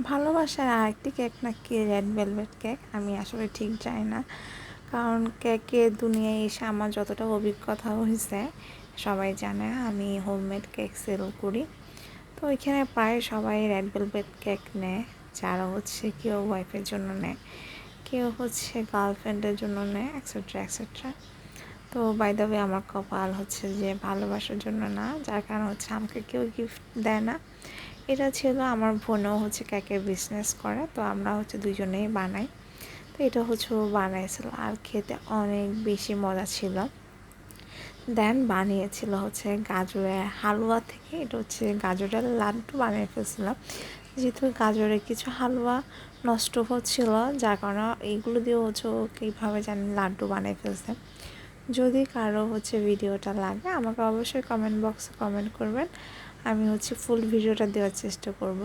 ভালোবাসার আরেকটি কেক নাকি রেড ভেলভেট কেক, আমি আসলে ঠিক জানি না। কারণ কেকের দুনিয়ায় এসে আমার যতটা অভিজ্ঞতা হয়েছে সবাই জানে আমি হোমমেড কেক সেল করি। তো এখানে প্রায় সবাই রেড ভেলভেট কেক নেয়, যারা হচ্ছে কেউ ওয়াইফের জন্য নেয়, কেউ হচ্ছে গার্লফ্রেন্ডের জন্য নেয়, এক্সেট্রা এক্সেট্রা। তো বাই দ্য ওয়ে আমার কপাল হচ্ছে যে ভালোবাসার জন্য না, যার কারণ হচ্ছে আমাকে কেউ গিফট দেয় না। এটা ছিল আমার বোনও হচ্ছে কেকের বিজনেস করে, তো আমরা হচ্ছে দুজনেই বানাই। তো এটা হচ্ছে ও বানাইছিল আর খেতে অনেক বেশি মজা ছিল। দেন বানিয়েছিল হচ্ছে গাজরের হালুয়া থেকে, এটা হচ্ছে গাজরের লাড্ডু বানিয়ে ফেলছিলাম। যেহেতু গাজরের কিছু হালুয়া নষ্ট হচ্ছিল, যার কারণে এইগুলো দিয়ে হচ্ছে ও কীভাবে জানি লাড্ডু বানিয়ে ফেলছে। যদি কারো হচ্ছে ভিডিওটা লাগে আমাকে অবশ্যই কমেন্ট বক্সে কমেন্ট করবেন, আমি হচ্ছে ফুল ভিডিওটা দেওয়ার চেষ্টা করব।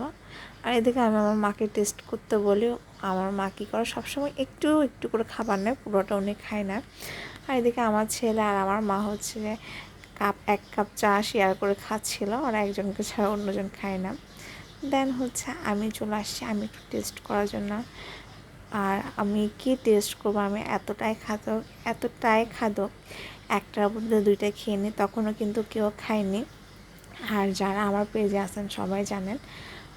আর এদিকে আমি আমার মাকে টেস্ট করতে বলি, আমার মা কী করে সবসময় একটু একটু করে খাবার নেয়, পুরোটা উনি খায় না। আর এদিকে আমার ছেলে আর আমার মা হচ্ছে এক কাপ চা শেয়ার করে খাচ্ছিল, আর একজনকে ছাড়া অন্যজন খায় না। দেন হচ্ছে আমি চলে আসছি আমি একটু টেস্ট করার জন্য। আর আমি কি টেস্ট করবো, আমি এতটাই খাদক একটার মধ্যে দুইটা খেয়ে নিই, তখনও কিন্তু কেউ খায়নি। আর যারা আমার পেজে আছেন সবাই জানেন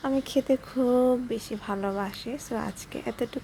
আমি খেতে খুব বেশি ভালোবাসি। সো আজকে এতটুকু।